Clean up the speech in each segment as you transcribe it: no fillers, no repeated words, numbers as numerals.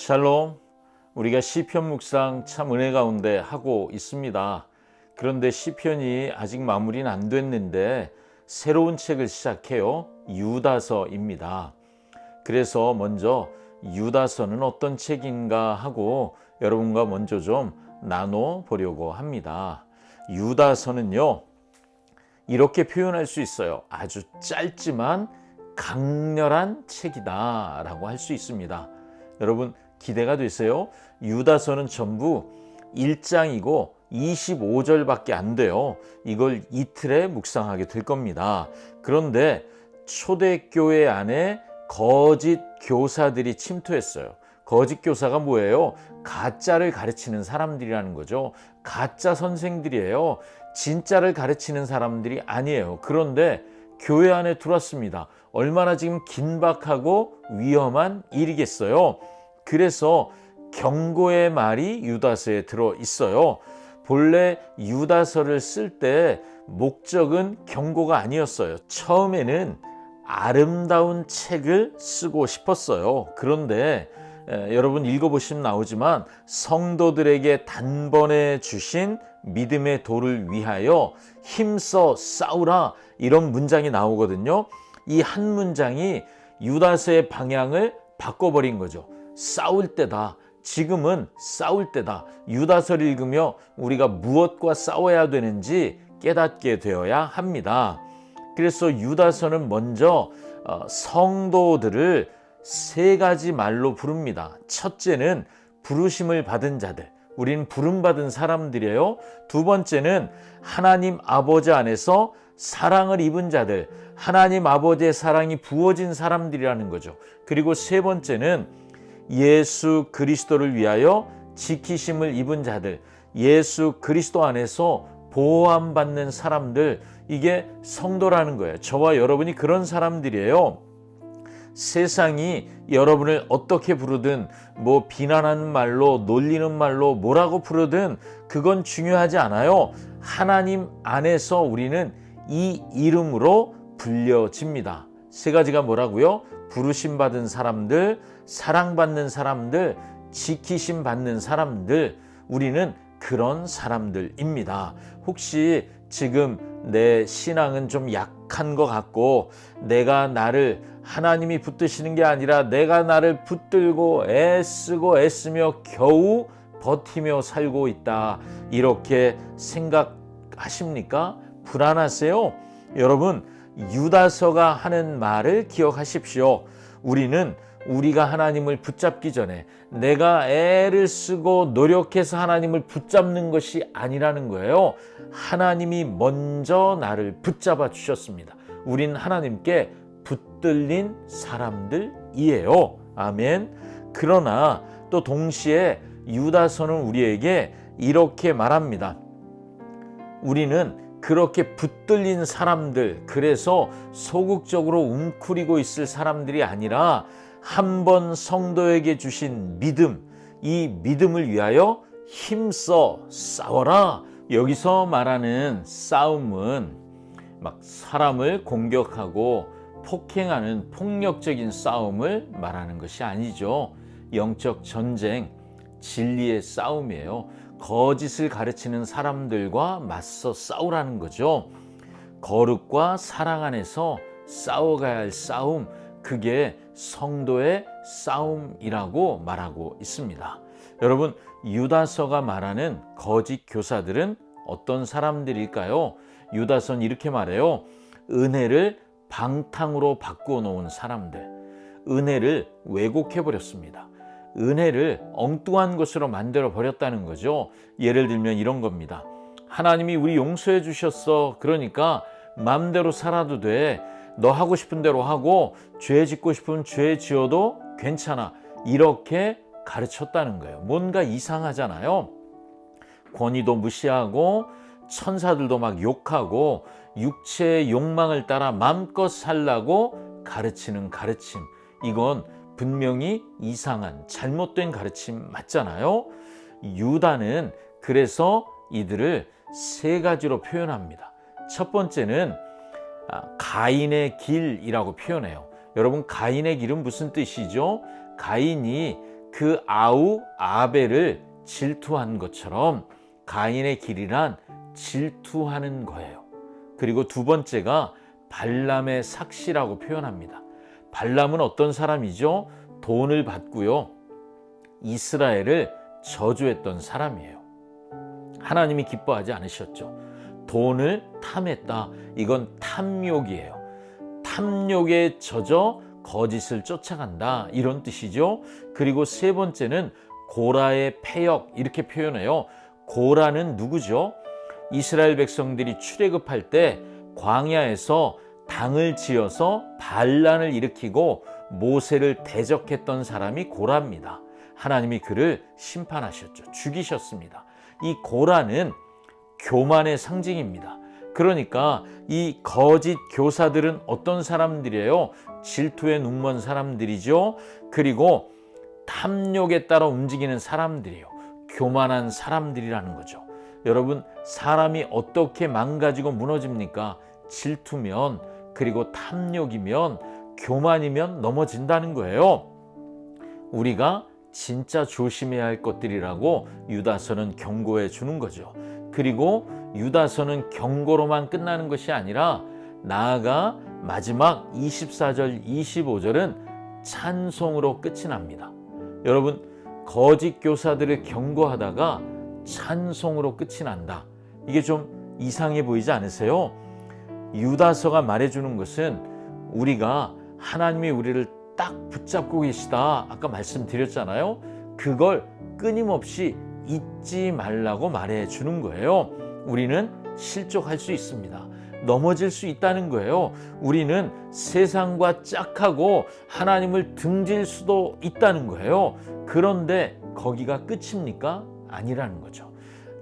샬롬. 우리가 시편 묵상 참 은혜 가운데 하고 있습니다. 그런데 시편이 아직 마무리는 안 됐는데 새로운 책을 시작해요. 유다서입니다. 그래서 먼저 유다서는 어떤 책인가 하고 여러분과 먼저 좀 나눠 보려고 합니다. 유다서는요, 이렇게 표현할 수 있어요. 아주 짧지만 강렬한 책이다 라고 할 수 있습니다. 여러분 기대가 되세요? 유다서는 전부 1장이고 25절밖에 안 돼요. 이걸 이틀에 묵상하게 될 겁니다. 그런데 초대교회 안에 거짓 교사들이 침투했어요. 거짓 교사가 뭐예요? 가짜를 가르치는 사람들이라는 거죠. 가짜 선생들이에요. 진짜를 가르치는 사람들이 아니에요. 그런데 교회 안에 들어왔습니다. 얼마나 지금 긴박하고 위험한 일이겠어요. 그래서 경고의 말이 유다서에 들어 있어요. 본래 유다서를 쓸 때 목적은 경고가 아니었어요. 처음에는 아름다운 책을 쓰고 싶었어요. 그런데 여러분 읽어보시면 나오지만 성도들에게 단번에 주신 믿음의 도를 위하여 힘써 싸우라, 이런 문장이 나오거든요. 이 한 문장이 유다서의 방향을 바꿔버린 거죠. 싸울 때다. 지금은 싸울 때다. 유다서를 읽으며 우리가 무엇과 싸워야 되는지 깨닫게 되어야 합니다. 그래서 유다서는 먼저 성도들을 세 가지 말로 부릅니다. 첫째는 부르심을 받은 자들. 우린 부름받은 사람들이에요. 두 번째는 하나님 아버지 안에서 사랑을 입은 자들. 하나님 아버지의 사랑이 부어진 사람들이라는 거죠. 그리고 세 번째는 예수 그리스도를 위하여 지키심을 입은 자들. 예수 그리스도 안에서 보호함받는 사람들. 이게 성도라는 거예요. 저와 여러분이 그런 사람들이에요. 세상이 여러분을 어떻게 부르든, 뭐 비난하는 말로, 놀리는 말로 뭐라고 부르든 그건 중요하지 않아요. 하나님 안에서 우리는 이 이름으로 불려집니다. 세 가지가 뭐라고요? 부르심 받은 사람들, 사랑받는 사람들, 지키심 받는 사람들. 우리는 그런 사람들입니다. 혹시 지금 내 신앙은 좀 약한 것 같고, 내가 나를 하나님이 붙드시는 게 아니라 내가 나를 붙들고 애쓰고 애쓰며 겨우 버티며 살고 있다, 이렇게 생각하십니까? 불안하세요? 여러분, 유다서가 하는 말을 기억하십시오. 우리가 하나님을 붙잡기 전에 내가 애를 쓰고 노력해서 하나님을 붙잡는 것이 아니라는 거예요. 하나님이 먼저 나를 붙잡아 주셨습니다. 우린 하나님께 붙들린 사람들이에요. 아멘. 그러나 또 동시에 유다서는 우리에게 이렇게 말합니다. 우리는 그렇게 붙들린 사람들, 그래서 소극적으로 웅크리고 있을 사람들이 아니라 한번 성도에게 주신 믿음, 이 믿음을 위하여 힘써 싸워라. 여기서 말하는 싸움은 막 사람을 공격하고 폭행하는 폭력적인 싸움을 말하는 것이 아니죠. 영적 전쟁, 진리의 싸움이에요. 거짓을 가르치는 사람들과 맞서 싸우라는 거죠. 거룩과 사랑 안에서 싸워가야 할 싸움, 그게 성도의 싸움이라고 말하고 있습니다. 여러분, 유다서가 말하는 거짓 교사들은 어떤 사람들일까요? 유다서는 이렇게 말해요. 은혜를 방탕으로 바꾸어 놓은 사람들, 은혜를 왜곡해 버렸습니다. 은혜를 엉뚱한 것으로 만들어 버렸다는 거죠. 예를 들면 이런 겁니다. 하나님이 우리 용서해 주셨어. 그러니까 마음대로 살아도 돼. 너 하고 싶은 대로 하고 죄 짓고 싶으면 죄 지어도 괜찮아. 이렇게 가르쳤다는 거예요. 뭔가 이상하잖아요. 권위도 무시하고 천사들도 막 욕하고 육체의 욕망을 따라 마음껏 살라고 가르치는 가르침. 이건 분명히 이상한 잘못된 가르침 맞잖아요. 유다는 그래서 이들을 세 가지로 표현합니다. 첫 번째는 가인의 길이라고 표현해요. 여러분, 가인의 길은 무슨 뜻이죠? 가인이 그 아우 아벨을 질투한 것처럼 가인의 길이란 질투하는 거예요. 그리고 두 번째가 발람의 삭시라고 표현합니다. 발람은 어떤 사람이죠? 돈을 받고요, 이스라엘을 저주했던 사람이에요. 하나님이 기뻐하지 않으셨죠. 돈을 탐했다. 이건 탐욕이에요. 탐욕에 젖어 거짓을 쫓아간다, 이런 뜻이죠. 그리고 세 번째는 고라의 패역, 이렇게 표현해요. 고라는 누구죠? 이스라엘 백성들이 출애굽할 때 광야에서 당을 지어서 반란을 일으키고 모세를 대적했던 사람이 고라입니다. 하나님이 그를 심판하셨죠. 죽이셨습니다. 이 고라는 교만의 상징입니다. 그러니까 이 거짓 교사들은 어떤 사람들이에요? 질투에 눈먼 사람들이죠. 그리고 탐욕에 따라 움직이는 사람들이에요. 교만한 사람들이라는 거죠. 여러분, 사람이 어떻게 망가지고 무너집니까? 질투면, 그리고 탐욕이면, 교만이면 넘어진다는 거예요. 우리가 진짜 조심해야 할 것들이라고 유다서는 경고해 주는 거죠. 그리고 유다서는 경고로만 끝나는 것이 아니라 나아가 마지막 24절, 25절은 찬송으로 끝이 납니다. 여러분, 거짓 교사들을 경고하다가 찬송으로 끝이 난다. 이게 좀 이상해 보이지 않으세요? 유다서가 말해주는 것은 우리가 하나님이 우리를 딱 붙잡고 계시다, 아까 말씀드렸잖아요. 그걸 끊임없이 잊지 말라고 말해주는 거예요. 우리는 실족할 수 있습니다. 넘어질 수 있다는 거예요. 우리는 세상과 짝하고 하나님을 등질 수도 있다는 거예요. 그런데 거기가 끝입니까? 아니라는 거죠.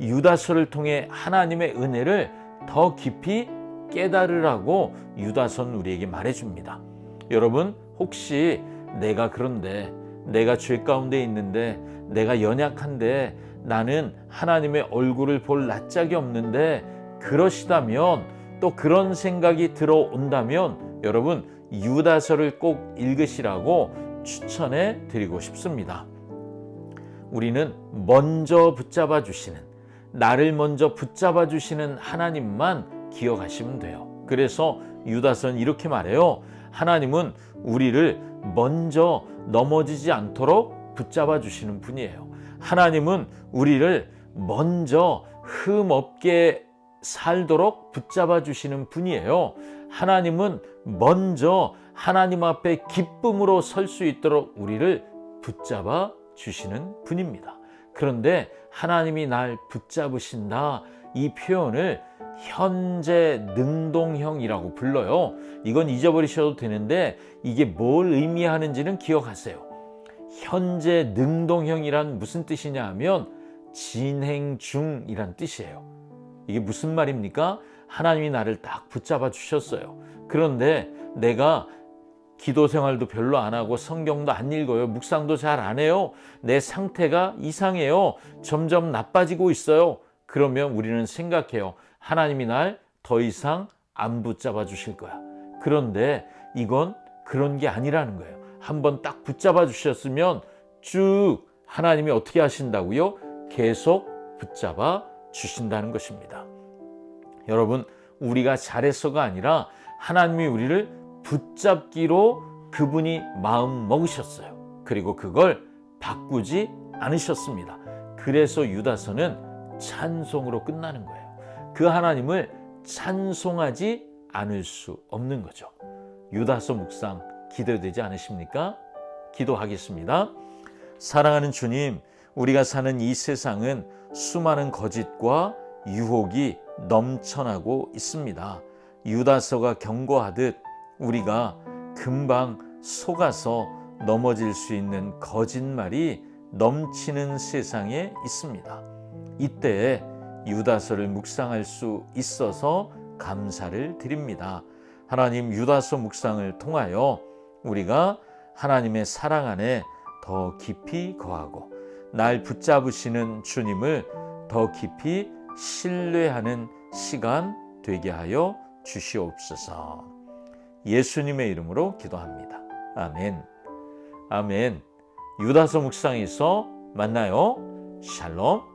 유다서를 통해 하나님의 은혜를 더 깊이 깨달으라고 유다서는 우리에게 말해줍니다. 여러분, 혹시 내가 그런데, 내가 죄 가운데 있는데, 내가 연약한데, 나는 하나님의 얼굴을 볼 낯짝이 없는데, 그러시다면, 또 그런 생각이 들어온다면 여러분, 유다서를 꼭 읽으시라고 추천해 드리고 싶습니다. 우리는 먼저 붙잡아 주시는, 나를 먼저 붙잡아 주시는 하나님만 기억하시면 돼요. 그래서 유다서는 이렇게 말해요. 하나님은 우리를 먼저 넘어지지 않도록 붙잡아 주시는 분이에요. 하나님은 우리를 먼저 흠 없게 살도록 붙잡아 주시는 분이에요. 하나님은 먼저 하나님 앞에 기쁨으로 설 수 있도록 우리를 붙잡아 주시는 분입니다. 그런데 하나님이 날 붙잡으신다, 이 표현을 현재 능동형이라고 불러요. 이건 잊어버리셔도 되는데 이게 뭘 의미하는지는 기억하세요. 현재 능동형이란 무슨 뜻이냐 하면 진행 중이란 뜻이에요. 이게 무슨 말입니까? 하나님이 나를 딱 붙잡아 주셨어요. 그런데 내가 기도 생활도 별로 안 하고 성경도 안 읽어요. 묵상도 잘 안 해요. 내 상태가 이상해요. 점점 나빠지고 있어요. 그러면 우리는 생각해요. 하나님이 날 더 이상 안 붙잡아 주실 거야. 그런데 이건 그런 게 아니라는 거예요. 한번 딱 붙잡아 주셨으면 쭉 하나님이 어떻게 하신다고요? 계속 붙잡아 주신다는 것입니다. 여러분, 우리가 잘해서가 아니라 하나님이 우리를 붙잡기로 그분이 마음 먹으셨어요. 그리고 그걸 바꾸지 않으셨습니다. 그래서 유다서는 찬송으로 끝나는 거예요. 그 하나님을 찬송하지 않을 수 없는 거죠. 유다서 묵상 기대되지 않으십니까? 기도하겠습니다. 사랑하는 주님, 우리가 사는 이 세상은 수많은 거짓과 유혹이 넘쳐나고 있습니다. 유다서가 경고하듯 우리가 금방 속아서 넘어질 수 있는 거짓말이 넘치는 세상에 있습니다. 이때에 유다서를 묵상할 수 있어서 감사를 드립니다. 하나님, 유다서 묵상을 통하여 우리가 하나님의 사랑 안에 더 깊이 거하고 날 붙잡으시는 주님을 더 깊이 신뢰하는 시간 되게 하여 주시옵소서. 예수님의 이름으로 기도합니다. 아멘. 아멘. 유다서 묵상에서 만나요. 샬롬.